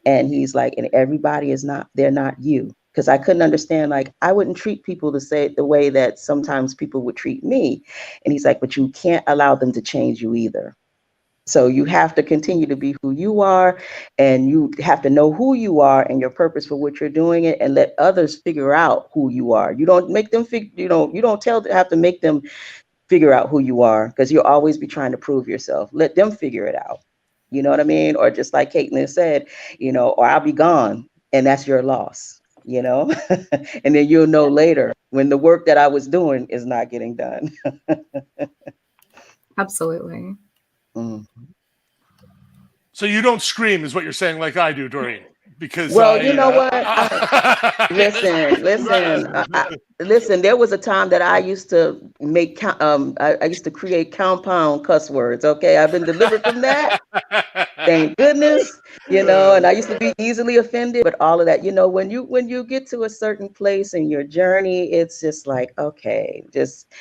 And he's like, and everybody they're not you. Because I couldn't understand, like, I wouldn't treat people the way that sometimes people would treat me. And he's like, but you can't allow them to change you either. So you have to continue to be who you are, and you have to know who you are and your purpose for what you're doing it, and let others figure out who you are. You don't make them you don't have to make them figure out who you are, because you'll always be trying to prove yourself. Let them figure it out. You know what I mean? Or just like Caitlin said, or I'll be gone, and that's your loss, and then you'll know later when the work that I was doing is not getting done. Absolutely. Mm. So you don't scream, is what you're saying, like I do, Doreen. Because well, you know what? Listen. There was a time that I used to make. I used to create compound cuss words. Okay, I've been delivered from that. Thank goodness. And I used to be easily offended, but all of that, when you get to a certain place in your journey, it's just like, okay, just,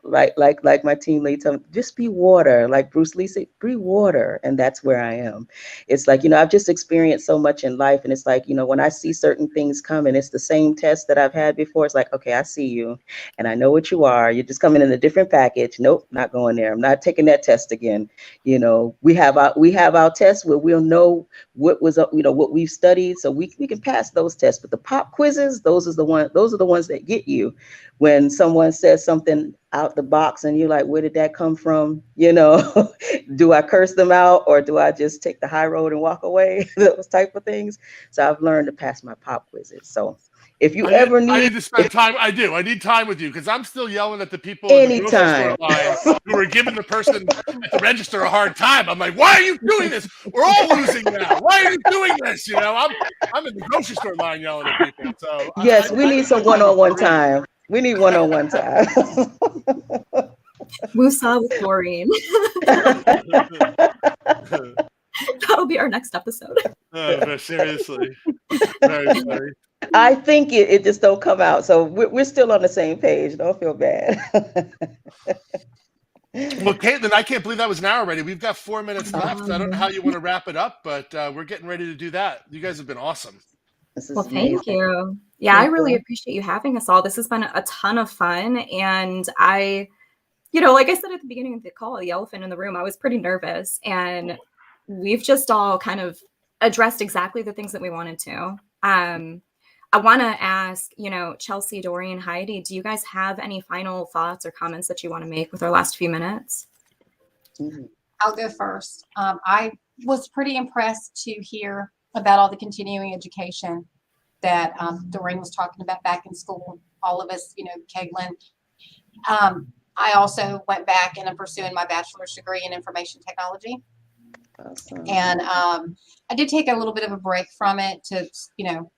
like my team lead told me, just be water. Like Bruce Lee said, be water. And that's where I am. It's like, I've just experienced so much in life. And it's like, when I see certain things coming, it's the same test that I've had before. It's like, okay, I see you and I know what you are. You're just coming in a different package. Nope, not going there. I'm not taking that test again. We have our tests where we'll know what was up, what we've studied, so we can pass those tests. But the pop quizzes, those are the ones that get you when someone says something out the box and you're like, where did that come from? Do I curse them out, or do I just take the high road and walk away? Those type of things. So I've learned to pass my pop quizzes. So if you I need to spend time. I need time with you, because I'm still yelling at the people in the grocery store line who are giving the person at the register a hard time. I'm like, why are you doing this? We're all losing now. Why are you doing this? I'm in the grocery store line yelling at people. So yes, we need some one-on-one time. We need one-on-one time. Woosah with Doreen. That'll be our next episode. But seriously, very funny. I think it just don't come out. So we're still on the same page. Don't feel bad. Well, Caitlin, I can't believe that was an hour already. We've got 4 minutes left. I don't know how you want to wrap it up, but we're getting ready to do that. You guys have been awesome. Well, thank you. Yeah, I really appreciate you having us all. This has been a ton of fun. And I, like I said at the beginning of the call, the elephant in the room, I was pretty nervous. And we've just all kind of addressed exactly the things that we wanted to. I want to ask, Chelsea, Doreen, Heidi, do you guys have any final thoughts or comments that you want to make with our last few minutes? I'll go first. I was pretty impressed to hear about all the continuing education that Doreen was talking about back in school. All of us, Caitlin. I also went back and I'm pursuing my bachelor's degree in information technology. Awesome. And I did take a little bit of a break from it to,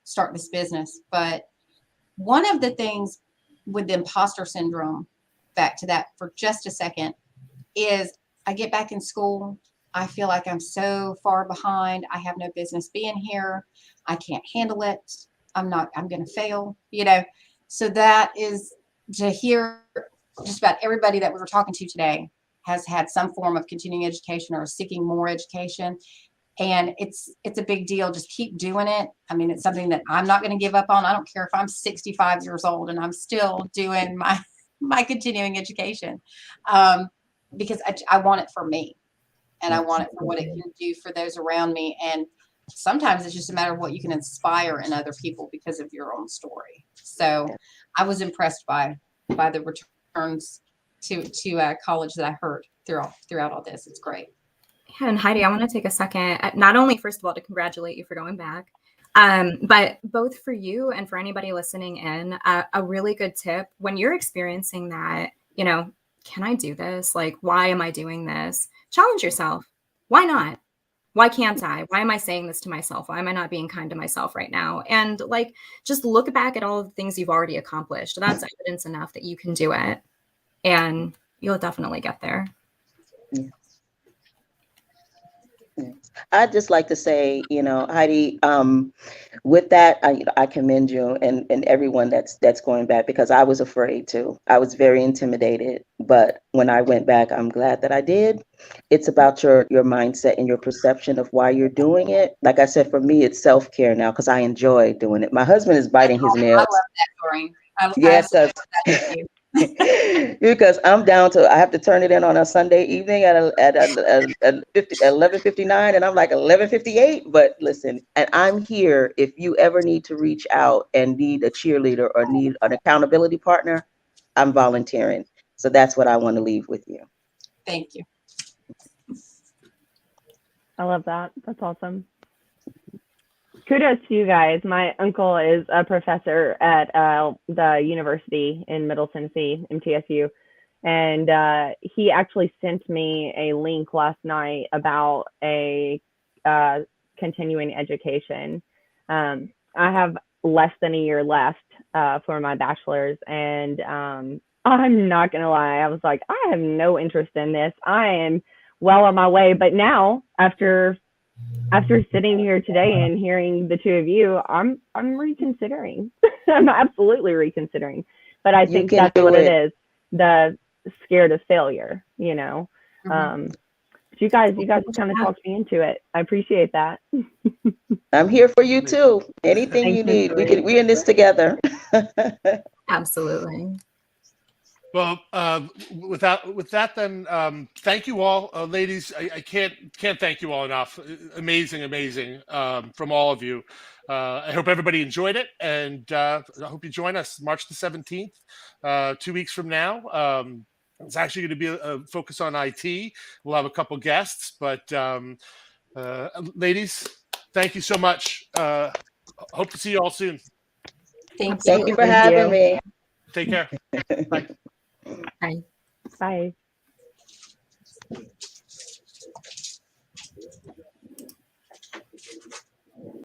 start this business. But one of the things with the imposter syndrome, back to that for just a second, is I get back in school. I feel like I'm so far behind. I have no business being here. I can't handle it. I'm going to fail, So that is to hear just about everybody that we were talking to today has had some form of continuing education or seeking more education. And it's a big deal. Just keep doing it. I mean, it's something that I'm not going to give up on. I don't care if I'm 65 years old and I'm still doing my continuing education because I want it for me and I want it for what it can do for those around me. And sometimes it's just a matter of what you can inspire in other people because of your own story. So I was impressed by the returns to college that I heard throughout all this. It's great. Yeah, and Heidi, I want to take a second, not only first of all to congratulate you for going back, but both for you and for anybody listening in, a really good tip when you're experiencing that, can I do this? Like, why am I doing this? Challenge yourself. Why not? Why can't I? Why am I saying this to myself? Why am I not being kind to myself right now? And just look back at all the things you've already accomplished. That's evidence enough that you can do it. And you'll definitely get there. Yeah. I'd just like to say, Heidi, with that, I commend you and everyone that's going back, because I was afraid too. I was very intimidated. But when I went back, I'm glad that I did. It's about your mindset and your perception of why you're doing it. Like I said, for me, it's self-care now because I enjoy doing it. My husband is biting his nails. I love that, Doreen. Yes, Because I'm down to, I have to turn it in on a Sunday evening at 11:59, and I'm like 11:58. But listen, and I'm here if you ever need to reach out and need a cheerleader or need an accountability partner, I'm volunteering. So that's what I want to leave with you. Thank you. I love that. That's awesome. Kudos to you guys. My uncle is a professor at the university in Middle Tennessee, MTSU, and he actually sent me a link last night about a continuing education. I have less than a year left for my bachelor's, and I'm not gonna lie, I was like, I have no interest in this. I am well on my way, but now after sitting here today and hearing the two of you, I'm reconsidering. I'm absolutely reconsidering. But I think that's what it is, the scared of failure, you know. Mhm. But you guys kind of talked me into it. I appreciate that. I'm here for you too. Anything Thank you you, need, we in this together. Absolutely. Well, with that, then thank you all, ladies. I can't thank you all enough. Amazing from all of you. I hope everybody enjoyed it, and I hope you join us March the 17th, 2 weeks from now. It's actually going to be a focus on IT. We'll have a couple guests, but ladies, thank you so much. Hope to see you all soon. Thank you. Thank you for Thank having you. me. Take care. Bye. Bye. Bye.